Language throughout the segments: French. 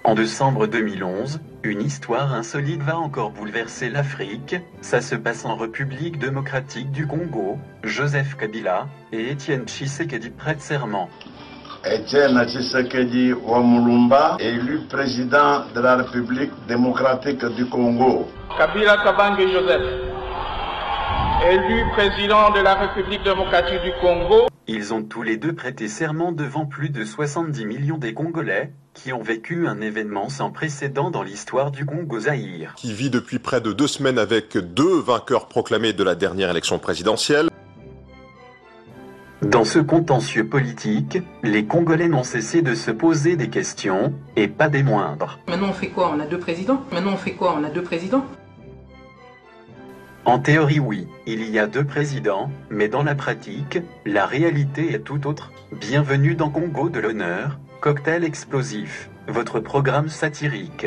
En décembre 2011, une histoire insolite va encore bouleverser l'Afrique. Ça se passe en République démocratique du Congo. Joseph Kabila et Étienne Tshisekedi prêtent serment. Étienne Tshisekedi Wamulumba, élu président de la République démocratique du Congo. Kabila Kabange Joseph, élu président de la République démocratique du Congo. Ils ont tous les deux prêté serment devant plus de 70 millions des Congolais, qui ont vécu un événement sans précédent dans l'histoire du Congo-Zaïre. Qui vit depuis près de 2 semaines avec 2 vainqueurs proclamés de la dernière élection présidentielle. Dans ce contentieux politique, les Congolais n'ont cessé de se poser des questions, et pas des moindres. Maintenant on fait quoi? On a 2 présidents? Maintenant on fait quoi? On a 2 présidents? En théorie, oui, il y a 2 présidents, mais dans la pratique, la réalité est tout autre. Bienvenue dans Congo de l'honneur, cocktail explosif, votre programme satirique.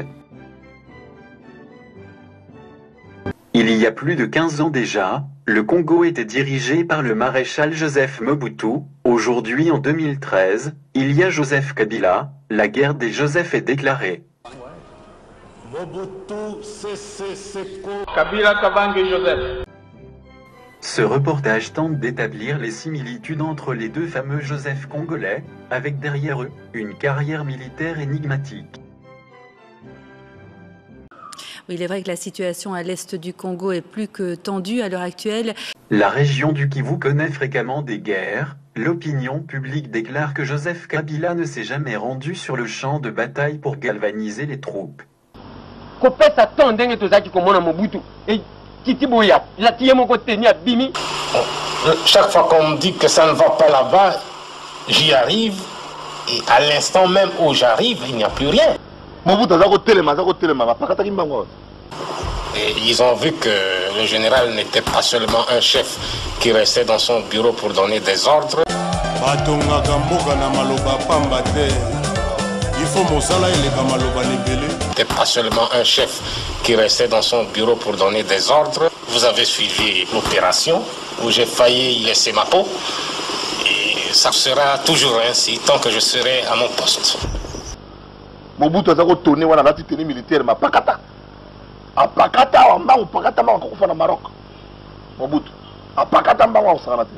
Il y a plus de 15 ans déjà, le Congo était dirigé par le maréchal Joseph Mobutu. Aujourd'hui, en 2013, il y a Joseph Kabila. La guerre des Joseph est déclarée. Kabila Kabange Joseph. Ce reportage tente d'établir les similitudes entre les 2 fameux Joseph congolais, avec derrière eux une carrière militaire énigmatique. Oui, il est vrai que la situation à l'est du Congo est plus que tendue à l'heure actuelle. La région du Kivu connaît fréquemment des guerres. L'opinion publique déclare que Joseph Kabila ne s'est jamais rendu sur le champ de bataille pour galvaniser les troupes. Chaque fois qu'on me dit que ça ne va pas là-bas, j'y arrive. Et à l'instant même où j'arrive, il n'y a plus rien. Et ils ont vu que le général n'était pas seulement un chef qui restait dans son bureau pour donner des ordres. N'était pas seulement un chef qui restait dans son bureau pour donner des ordres. Vous avez suivi l'opération où j'ai failli y laisser ma peau. Et ça sera toujours ainsi tant que je serai à mon poste. Mobutu a retourné wana lati tenue militaire ma pakata. A pakata wa mbangu pakata mbangu kufa na Maroc. Mobutu a pakata mbangu wa sanate.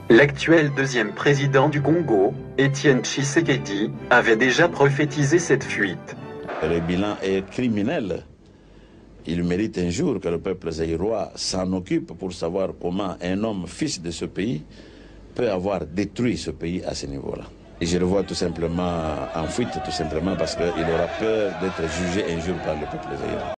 L'actuel 2e président du Congo, Étienne Tshisekedi, avait déjà prophétisé cette fuite. Le bilan est criminel. Il mérite un jour que le peuple zaïrois s'en occupe pour savoir comment un homme fils de ce pays peut avoir détruit ce pays à ce niveau-là. Et je le vois tout simplement en fuite, tout simplement parce qu'il aura peur d'être jugé un jour par le peuple zaïrois.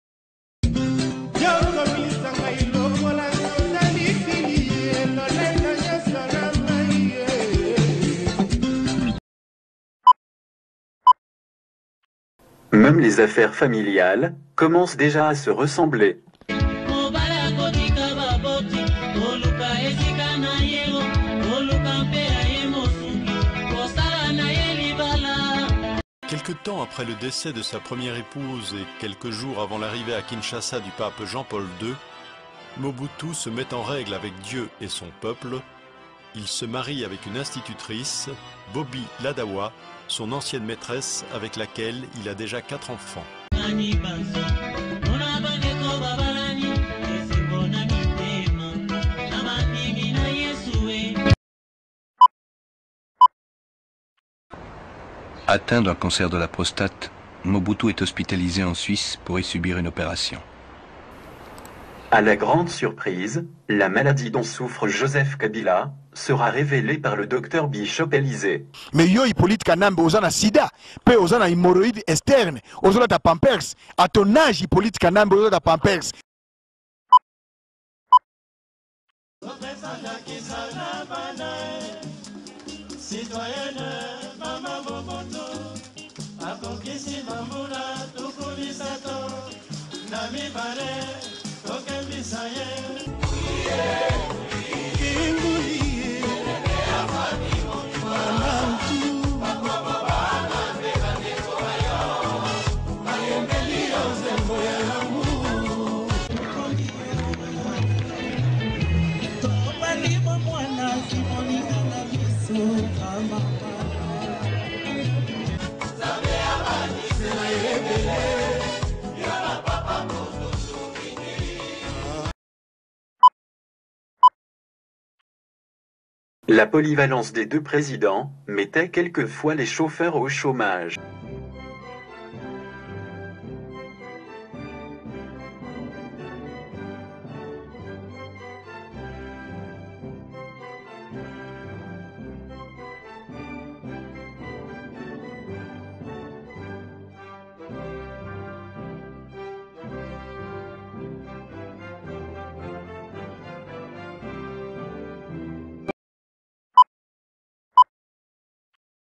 Même les affaires familiales commencent déjà à se ressembler. Quelque temps après le décès de sa première épouse et quelques jours avant l'arrivée à Kinshasa du pape Jean-Paul II, Mobutu se met en règle avec Dieu et son peuple. Il se marie avec une institutrice, Bobby Ladawa, son ancienne maîtresse avec laquelle il a déjà 4 enfants. Atteint d'un cancer de la prostate, Mobutu est hospitalisé en Suisse pour y subir une opération. À la grande surprise, la maladie dont souffre Joseph Kabila sera révélée par le docteur Bishop Élysée. Mais yo Hippolyte Kanambe ozana sida, pe ozana hémorroïde externe, ozana ta pampers. À ton âge Hippolyte Kanambe ozana ta pampers. Mama. La polyvalence des deux présidents mettait quelquefois les chauffeurs au chômage.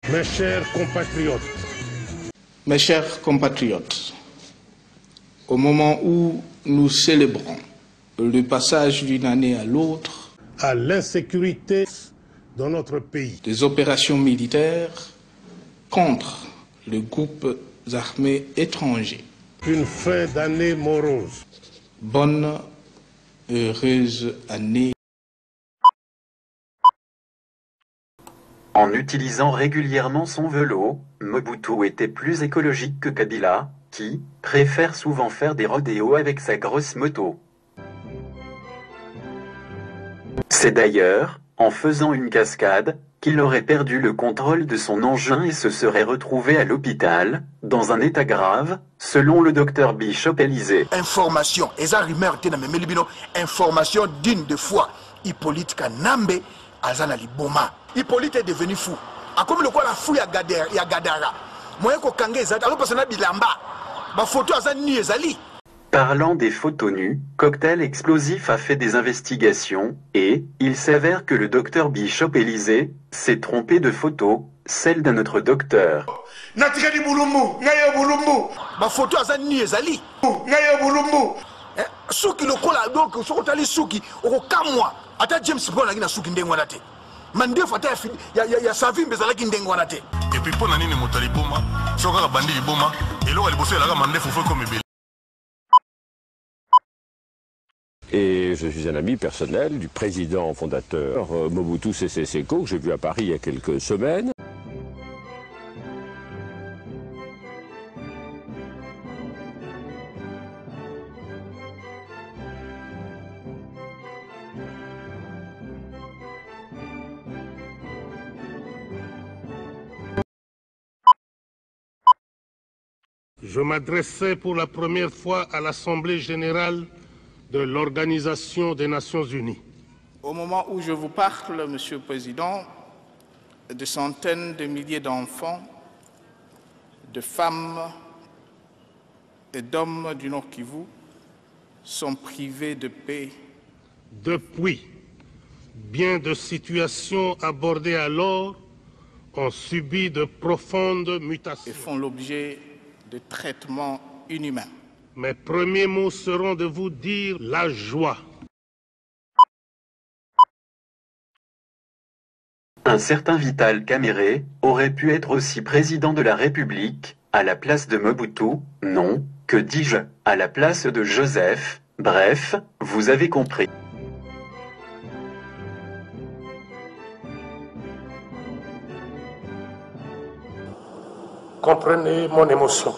Mes chers compatriotes. Mes chers compatriotes, au moment où nous célébrons le passage d'une année à l'autre, à l'insécurité dans notre pays, des opérations militaires contre les groupes armés étrangers, une fin d'année morose. Bonne, heureuse année. En utilisant régulièrement son vélo, Mobutu était plus écologique que Kabila, qui préfère souvent faire des rodéos avec sa grosse moto. C'est d'ailleurs en faisant une cascade qu'il aurait perdu le contrôle de son engin et se serait retrouvé à l'hôpital, dans un état grave, selon le docteur Bishop Élysée. Information, information digne de foi. Hippolyte Kanambe, Azana Liboma. Hippolyte est devenu fou. Comme le quoi la fou ya Gadara. Moyen ko kangé ezali, alors parce que na bilamba. Ba photo azani ezali. Parlant des photos nues, Cocktail Explosif a fait des investigations et il s'avère que le docteur Bishop Élysée s'est trompé de photo, celle d'un autre docteur. Natikali bulumbu, ngayo bulumbu. Ba photo azani ezali. Ngayo bulumbu. Suki lokola donc sokotali suki okokamwa ata James Bond na suki ndengwana te. Mande fata ya savi mbezalaki ndengwana te. Et puis pour nani motali boma, soka bandi boma, elo ali bosso la mande fofo comme bel. Et je suis un ami personnel du président fondateur Mobutu Sese Seko, que j'ai vu à Paris il y a quelques semaines. Je m'adressais pour la première fois à l'Assemblée générale de l'Organisation des Nations Unies. Au moment où je vous parle, Monsieur le Président, de centaines de milliers d'enfants, de femmes et d'hommes du Nord Kivu sont privés de paix. Depuis, bien de situations abordées alors ont subi de profondes mutations. Et font l'objet de traitements inhumains. Mes premiers mots seront de vous dire la joie. Un certain Vital Kamerhe aurait pu être aussi président de la République, à la place de Mobutu, non, que dis-je, à la place de Joseph, bref, vous avez compris. Comprenez mon émotion.